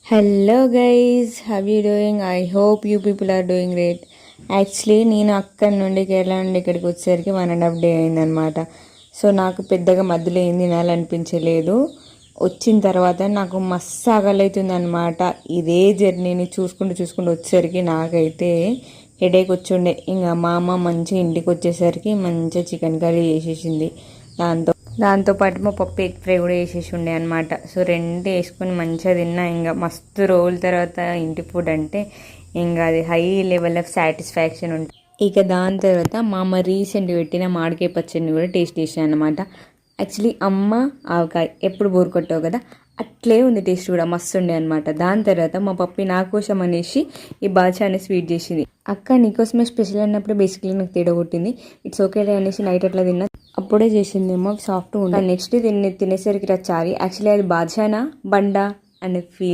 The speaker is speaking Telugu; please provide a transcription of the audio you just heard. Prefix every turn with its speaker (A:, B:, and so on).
A: Hello guys, how you doing? I hope you people are doing great. Actually నేను అక్కడి నుండి కేరళ నుండి ఇక్కడికి వచ్చేసరికి 1.5 డే అయిందనమాట. సో నాకు పెద్దగా మధ్యలో ఏం తినాలనిపించలేదు. వచ్చిన తర్వాత నాకు మస్తు ఆకలి అనమాట. ఇదే జర్నీని చూసుకుంటూ వచ్చేసరికి నాకైతే హెడేక్ వచ్చిండే. ఇంకా మా అమ్మ మంచిగా ఇంటికి వచ్చేసరికి మంచిగా చికెన్ కర్రీ చేసేసింది. దాంతోపాటు మా పప్పు ఎగ్ ఫ్రై కూడా వేసేసి ఉండే అనమాట. సో రెండు వేసుకొని మంచిగా తిన్నా. ఇంకా మస్తు రోజుల తర్వాత ఇంటి ఫుడ్ అంటే ఇంకా అది హై లెవెల్ ఆఫ్ సాటిస్ఫాక్షన్ ఉంటుంది. ఇక దాని తర్వాత మా అమ్మ రీసెంట్ పెట్టిన మామిడికాయ పచ్చడిని కూడా టేస్ట్ చేసాను అనమాట. యాక్చువల్లీ అమ్మ ఆవకాయ ఎప్పుడు బోర్ కొట్టావు కదా, అట్లే ఉంది. టేస్ట్ కూడా మస్తు ఉండే అనమాట. దాని తర్వాత మా పప్పి నా కోసం అనేసి ఈ బాద్షా అనే స్వీట్ చేసింది. అక్క నీకోసమే స్పెషల్ అన్నప్పుడు బేసిక్లీ నాకు తేడా కొట్టింది. ఇట్స్ ఓకే అనేసి నైట్ అట్లా తిన్నా. అప్పుడే చేసిందేమో సాఫ్ట్గా ఉంటుంది. నెక్స్ట్ తినేసరికి రచ్చారి. యాక్చువల్లీ అది బాద్షానా బండా అనే ఫీలింగ్